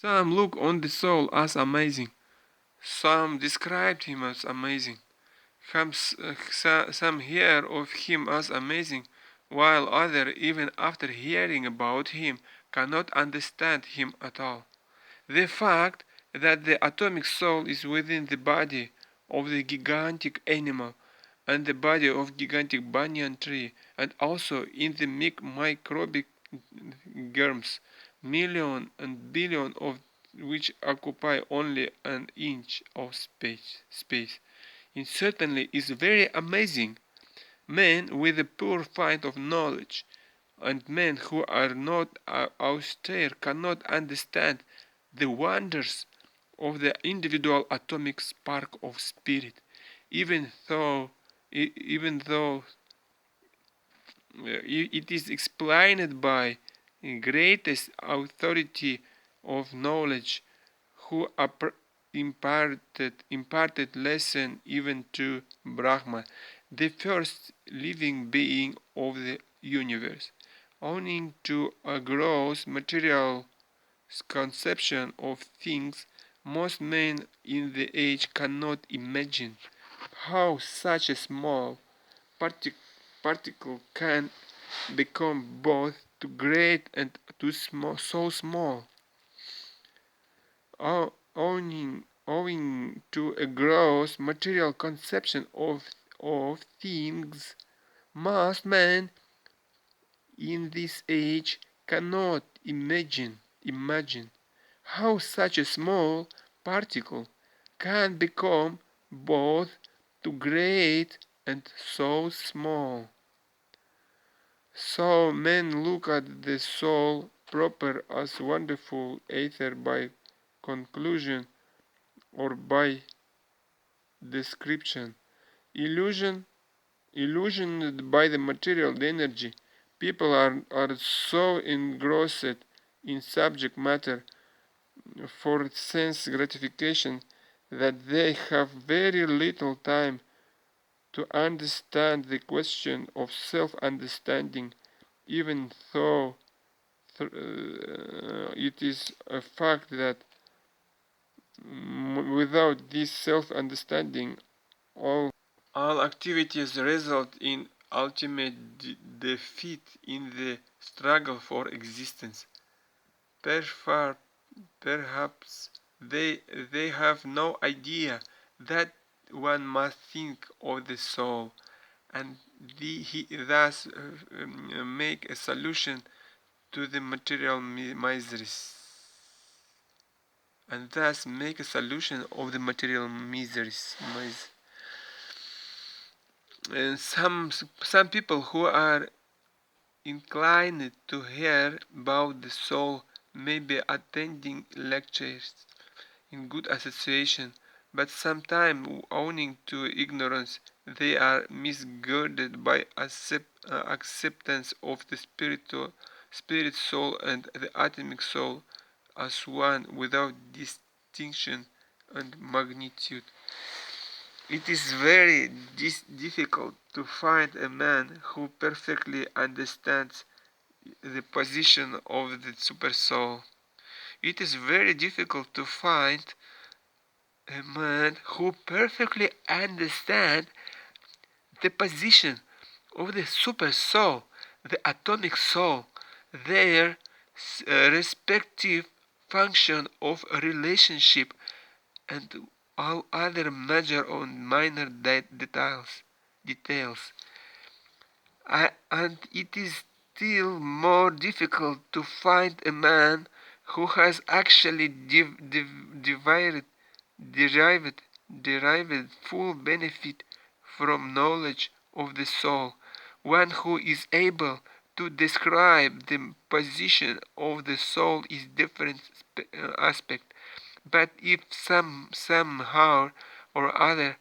Some look on the soul as amazing. Some described him as amazing. Some hear of him as amazing, while others, even after hearing about him, cannot understand him at all. The fact that the atomic soul is within the body of the gigantic animal and the body of gigantic banyan tree, and also in the microbic germs, million and billion of which occupy only an inch of space. It certainly is very amazing. Men with a poor find of knowledge and men who are not austere cannot understand the wonders of the individual atomic spark of spirit, even though it is explained by greatest authority of knowledge who imparted lesson even to Brahma, the first living being of the universe. Owing to a gross material conception of things, most men in the age cannot imagine how such a small particle can become both too great and too small, so small. Owing to a gross material conception of things, most men in this age cannot imagine how such a small particle can become both too great and so small. So men look at the soul proper as wonderful either by conclusion or by description. Illusion, illusioned by the material energy, people are so engrossed in subject matter for sense gratification that they have very little time to understand the question of self-understanding, even though it is a fact that without this self-understanding, all all activities result in ultimate defeat in the struggle for existence. Perhaps they have no idea that one must think of the soul, and he thus make a solution to the material miseries, and thus make a solution of the material miseries. And some people who are inclined to hear about the soul may be attending lectures in good association, but sometimes owing to ignorance they are misguided by acceptance of the spirit soul and the atomic soul as one without distinction and magnitude. It is very difficult to find a man who perfectly understands the position of the supersoul. It is very difficult to find a man who perfectly understands the position of the supersoul, the atomic soul, their respective function of a relationship, and all other major or minor details. And it is still more difficult to find a man who has actually derived, derived full benefit from knowledge of the soul, one who is able to describe the position of the soul in different aspect. But if somehow or other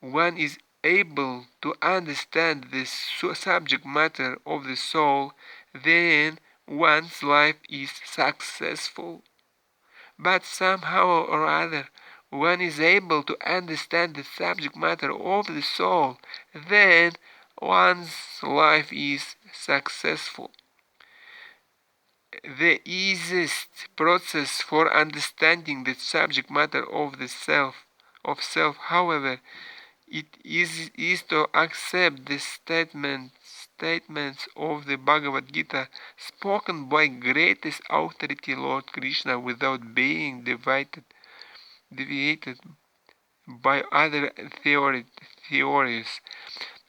one is able to understand the subject matter of the soul, then one's life is successful. But somehow or other one is able to understand the subject matter of the soul, then one's life is successful. the easiest process for understanding the subject matter of the self, however, it is to accept the statements of the Bhagavad Gita spoken by greatest authority Lord Krishna without being deviated by other theories.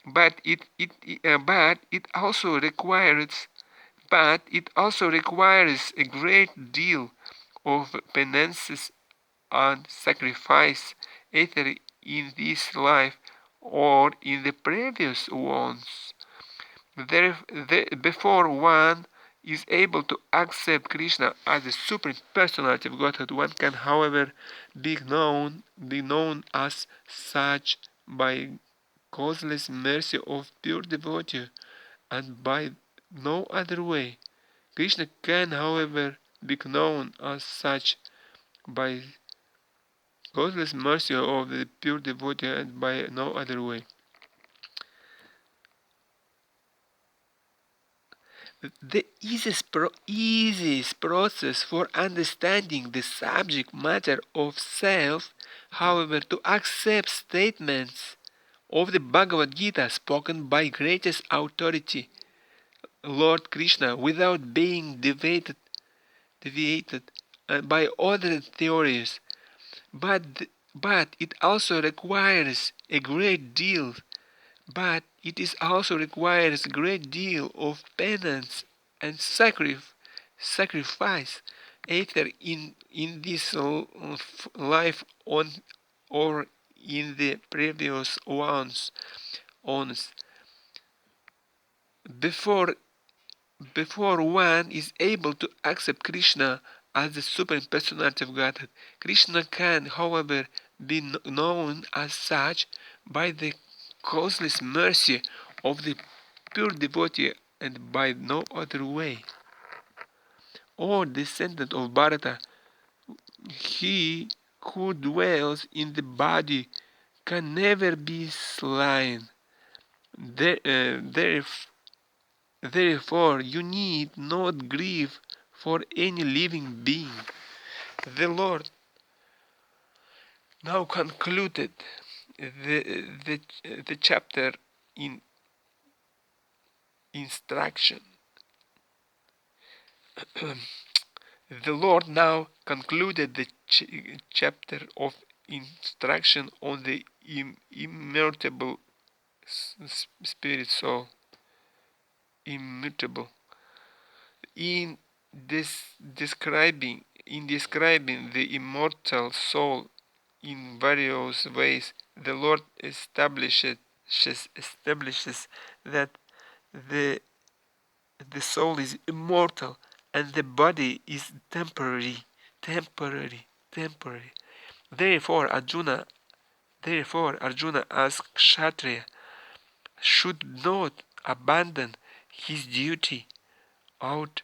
But it also requires a great deal of penance and sacrifice, either in this life or in the previous ones. Before one is able to accept Krishna as the supreme personality of Godhead, one can, however, be known as such by causeless mercy of pure devotee, and by no other way. Krishna can, however, be known as such by causeless mercy of the pure devotee, and by no other way. The easiest process for understanding the subject matter of self, however, to accept statements of the Bhagavad Gita spoken by greatest authority, Lord Krishna, without being deviated by other theories. But, but it also requires a great deal but it is also requires a great deal of penance and sacrifice, either in this life on or in the previous ones. Before before one is able to accept Krishna as the Supreme Personality of Godhead. Krishna can, however, be known as such by the causeless mercy of the pure devotee, and by no other way. O descendant of Bharata, he who dwells in the body can never be slain. Therefore, you need not grieve for any living being. The Lord now concluded the chapter in instruction. The Lord now concluded the chapter of instruction on the immutable spirit soul. Immutable. In describing the immortal soul in various ways, the Lord establishes that the the soul is immortal and the body is temporary. Therefore Arjuna as Kshatriya should not abandon his duty out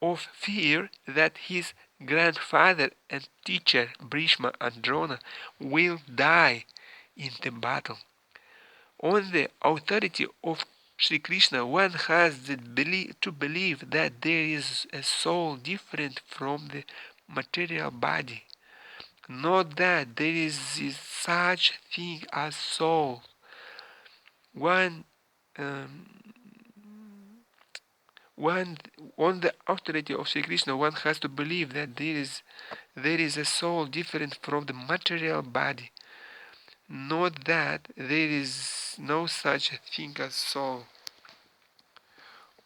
of fear that his grandfather and teacher Bhishma and Drona will die in the battle. On the authority of Sri Krishna, one has to believe that there is a soul different from the material body, not that there is such thing as soul. One, um, one on the authority of Sri Krishna, one has to believe that there is a soul different from the material body, not that there is no such thing as soul.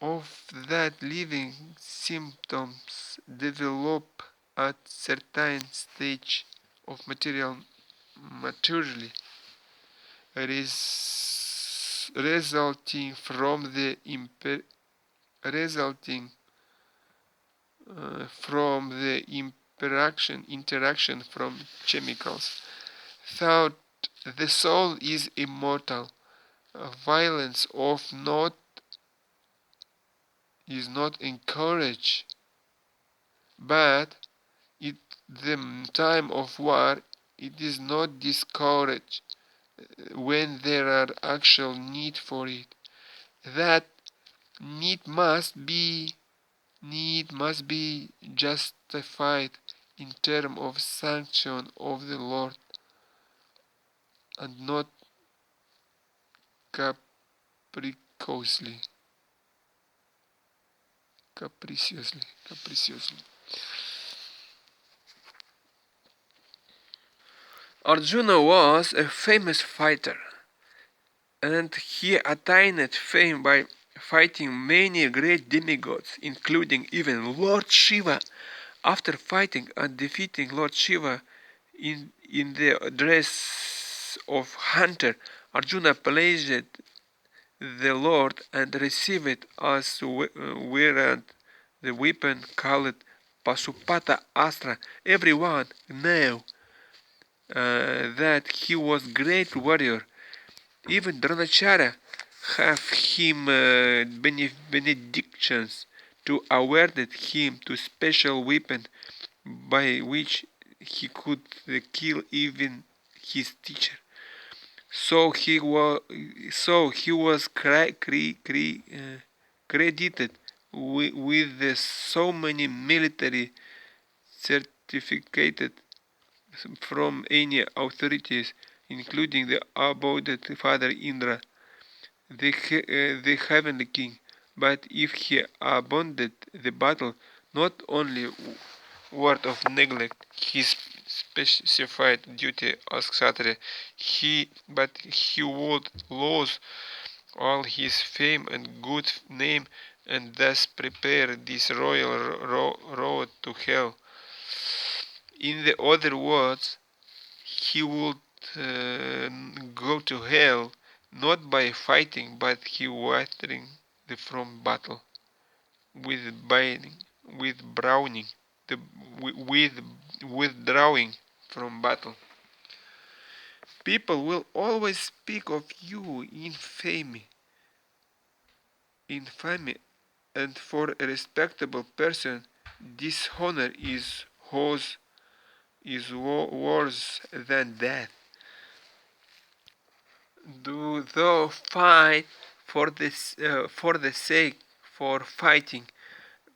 Of that living symptoms develop at certain stage of maturity, resulting from the resulting from the interaction from chemicals. Thought the soul is immortal. Violence of not is not encouraged, but at the time of war it is not discouraged when there are actual need for it. That need must be need must be justified in terms of sanction of the Lord, and not capriciously. Capriciously. Arjuna was a famous fighter, and he attained fame by fighting many great demigods, including even Lord Shiva. After fighting and defeating Lord Shiva in the dress of hunter, Arjuna praised the Lord and received as warrant the weapon called Pasupata Astra. Everyone knew that he was great warrior. Even Dronacharya have him benedictions to awarded him to special weapon by which he could kill even his teacher. So he was credited with so many military certificates from any authorities, including the abode Father Indra, the heavenly king. But if he abandoned the battle, not only word of neglect his specified duty as Kshatriya, but he would lose all his fame and good name, and thus prepare this royal road to hell. In the other words, he would go to hell not by fighting, but he withdrawing from battle with binding, with browning, the with withdrawing from battle. People will always speak of you infamy, and for a respectable person, dishonor is worse than death. Do thou fight for the sake for fighting,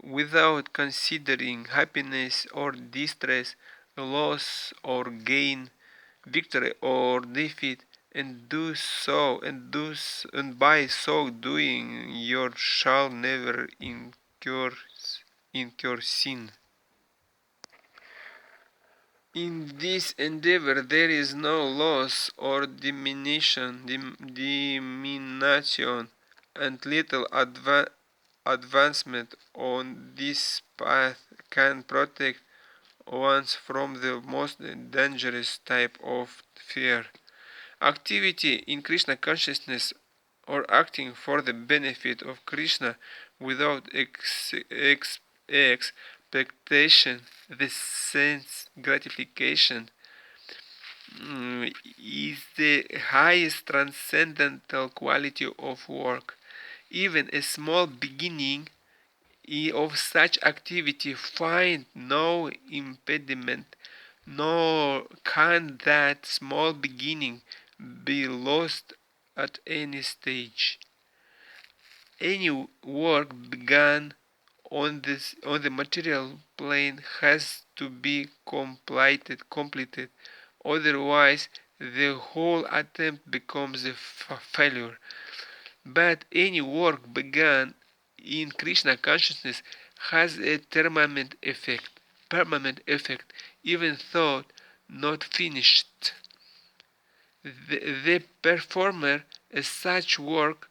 without considering happiness or distress, loss or gain, victory or defeat, and by so doing you shall never incur sin. In this endeavor there is no loss or diminution, and little advancement on this path can protect one from the most dangerous type of fear. Activity in Krishna consciousness, or acting for the benefit of Krishna without expectation, the sense gratification, is the highest transcendental quality of work. Even a small beginning of such activity find no impediment, nor can that small beginning be lost at any stage. Any work begun on the material plane has to be completed. Otherwise, the whole attempt becomes a failure. But any work begun in Krishna consciousness has a permanent effect, even though not finished. The performer of such work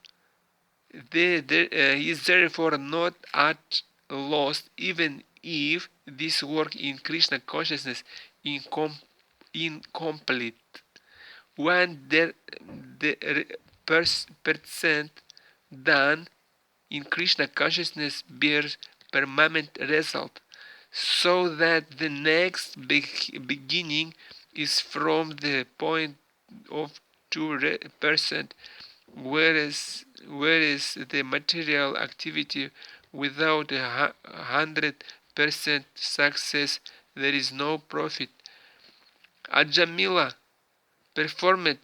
is therefore not at loss, even if this work in Krishna consciousness incomplete. When the percent done in Krishna consciousness bears permanent result, so that the next beginning is from the point of 2%, whereas the material activity without 100% success, there is no profit. Ajamila performed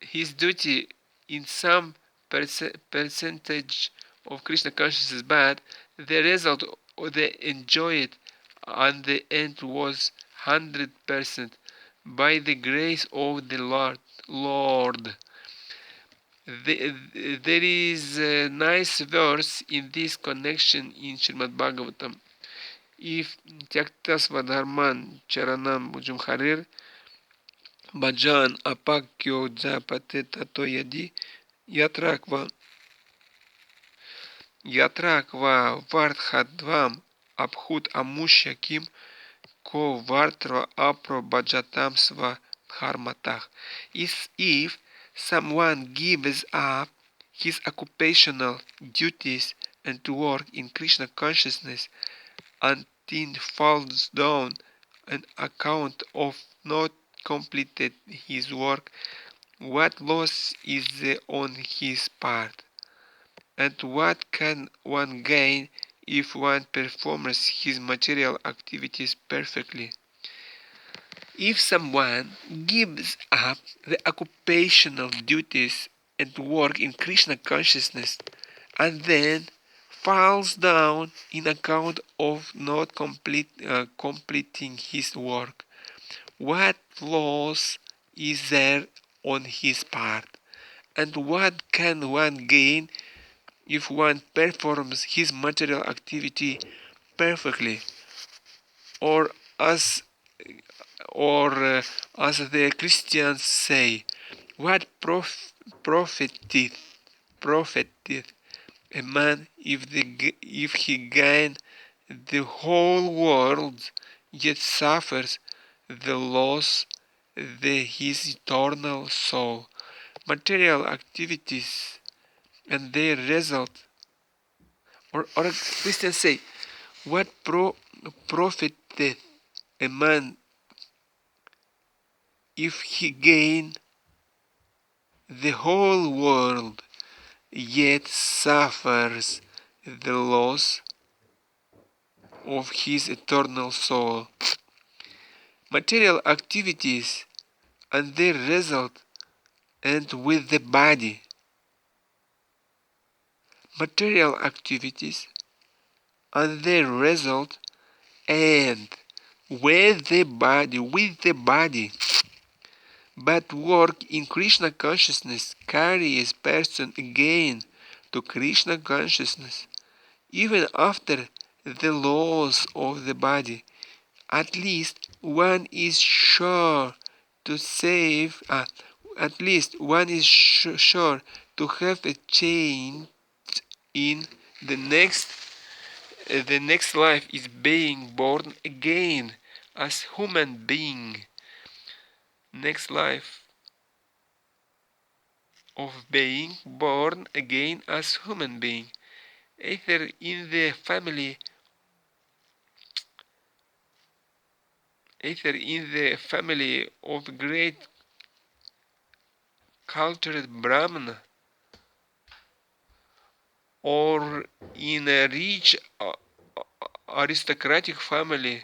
his duty in some percentage of Krishna consciousness, but The result they enjoyed and the end was 100% by the grace of the Lord. There is a nice verse in this connection in Srimad Bhagavatam. If Tyakta Swadharman Charanam Jumharir Bhajan Apakyo Japate Tato Yadi Yatrakva Vardhadvam Abhut Amushya Kim Ko Vartra Apro Bhajatam Sva Dharmatah. If someone gives up his occupational duties and to work in Krishna consciousness until falls down on account of not completed his work, what loss is there on his part? And what can one gain if one performs his material activities perfectly? If someone gives up the occupational duties and work in Krishna consciousness and then falls down in account of not completing his work, what loss is there on his part? And what can one gain if one performs his material activity perfectly? Or as as the Christians say, what profiteth a man if he gain the whole world yet suffers the loss his eternal soul? Material activities and their result, or Christians say, what profiteth a man if he gain the whole world yet suffers the loss of his eternal soul? Material activities and their result end with the body. Material activities and their result end with the body. But work in Krishna consciousness carries person again to Krishna consciousness, even after the loss of the body. At least one is sure to save. At least one is sure to have a change in the next. The next life is being born again as human being. Next life of being born again as human being, either in the family of great cultured Brahmana, or in a rich aristocratic family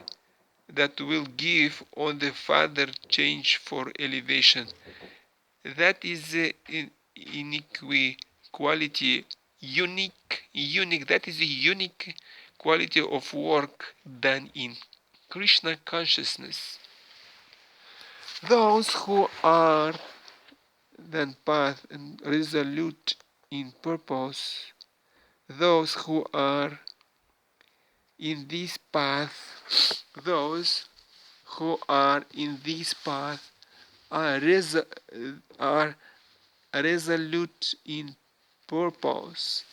that will give on the father change for elevation. That is the that is a unique quality of work done in Krishna consciousness. Those who are then path and resolute in purpose, those who are in this path, those who are in this path are resolute in purpose,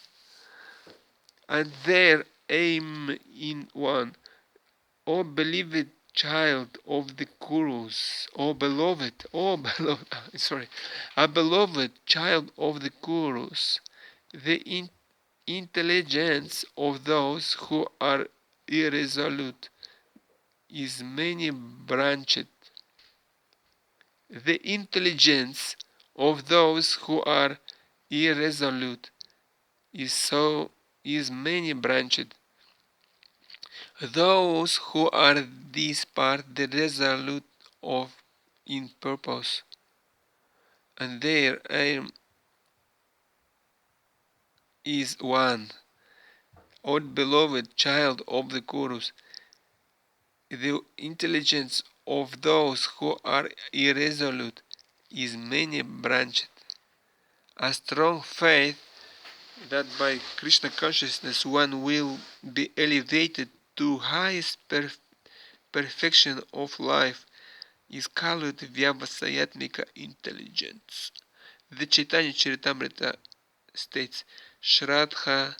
and their aim in one. O beloved child of the Kurus, a beloved child of the Kurus, the intelligence of those who are irresolute is many branched. The intelligence of those who are irresolute is many branched. Those who are this part the resolute of in purpose, and their aim is one. O beloved child of the chorus, the intelligence of those who are irresolute is many branched. A strong faith that by Krishna consciousness one will be elevated to highest perfection of life is called Vyavasayatmika intelligence. The Chaitanya Charitamrita states, Shraddha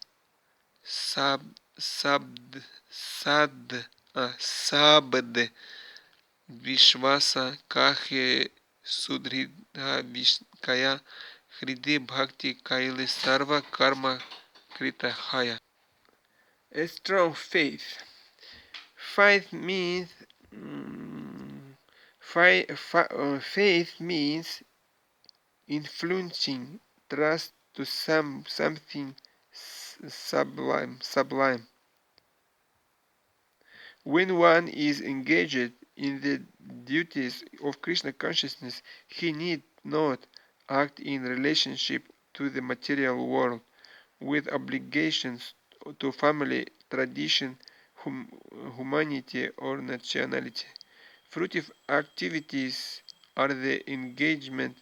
Sab Sabd Sad Sabd Vishvasa Kahe Sudhridha Vishkaya Hridi Bhakti Kaile Sarva Karma Krita Haya. A strong faith. Faith means faith means influencing trust to something sublime. When one is engaged in the duties of Krishna consciousness, he need not act in relationship to the material world with obligations to family, tradition, humanity, or nationality. Fruitive activities are the engagement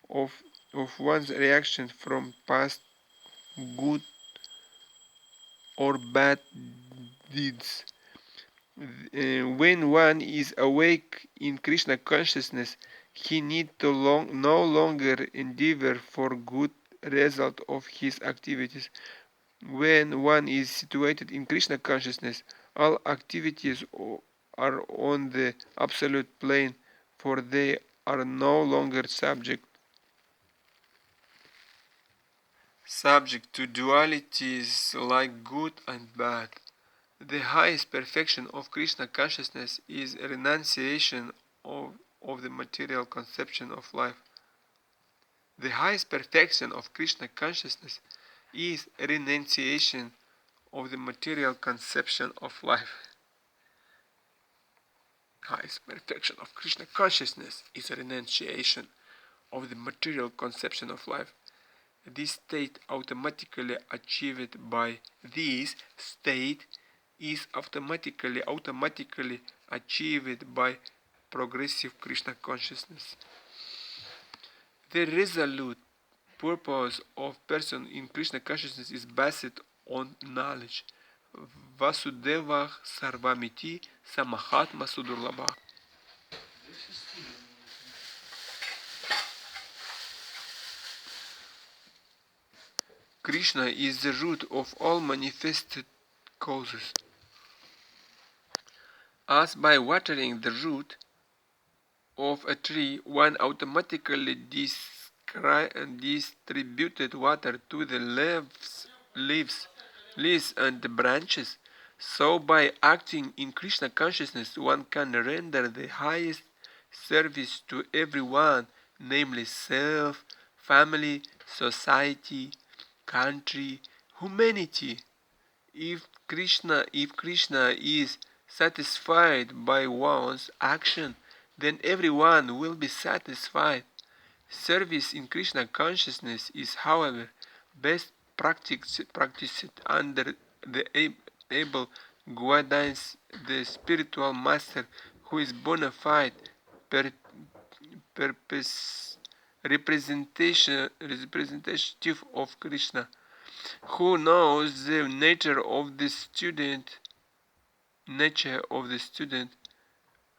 of, of one's reaction from past good or bad deeds. When one is awake in Krishna consciousness, he need to no longer endeavor for good result of his activities. When one is situated in Krishna consciousness, all activities are on the absolute plane, for they are no longer subject to dualities like good and bad. The highest perfection of Krishna consciousness is a renunciation of the material conception of life. The highest perfection of Krishna consciousness is a renunciation of the material conception of life. Highest perfection of Krishna consciousness is a renunciation of the material conception of life. This state automatically achieved by this state is automatically achieved by progressive Krishna consciousness. The resolute purpose of person in Krishna consciousness is based on knowledge. Vasudeva Sarvamiti Samahatma Sudurlabha. Krishna is the root of all manifested causes. As by watering the root of a tree, one automatically distributed water to the leaves and the branches, so by acting in Krishna consciousness, one can render the highest service to everyone, namely self, family, society, country, humanity. If Krishna is satisfied by one's action, then everyone will be satisfied. Service in Krishna consciousness is, however, best practiced under the able guidance the spiritual master who is bona fide purpose representative of Krishna, who knows the nature of the student,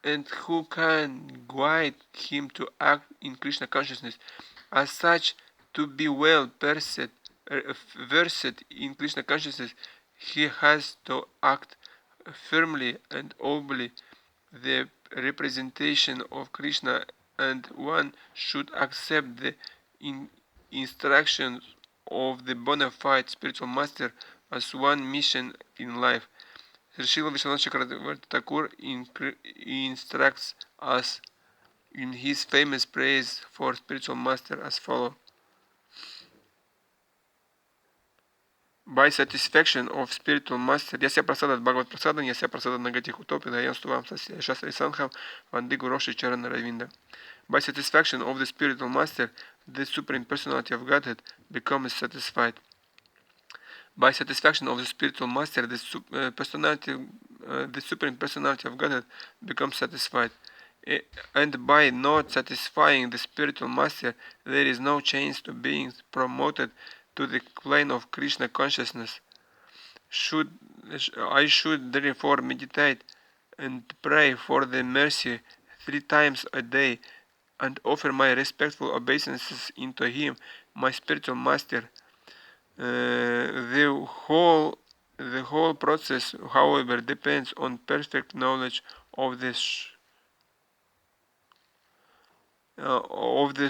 and who can guide him to act in Krishna consciousness. As such, to be well versed in Krishna consciousness, he has to act firmly and humbly the representation of Krishna, and one should accept the instructions of the bona fide spiritual master as one mission in life. Srila Vishwanath Chakravarti Thakur instructs us in his famous praise for spiritual master as follows. By satisfaction of spiritual master, Yasya Prasada Bhagavad Prasada, Yasya Prasada Nagati Utopi, Dayanstuvam Sasya Shasri Sangham, Vandigu Roshi Charana Ravinda. By satisfaction of the spiritual master, the Supreme Personality of Godhead becomes satisfied. By satisfaction of the spiritual master, the supreme personality of Godhead becomes satisfied. And by not satisfying the spiritual master, there is no chance to being promoted to the plane of Krishna consciousness. I should therefore meditate and pray for the mercy 3 times a day, and offer my respectful obeisances unto him, my spiritual master. The whole process, however, depends on perfect knowledge of the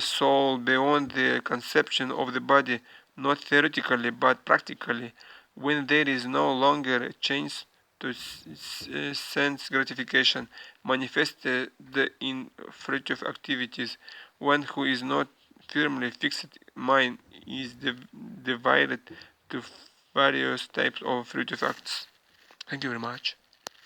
soul beyond the conception of the body, not theoretically but practically, when there is no longer a chance to sense gratification manifested in fruitive activities. One who is not firmly fixed mind is divided to various types of fruitive acts. Thank you very much.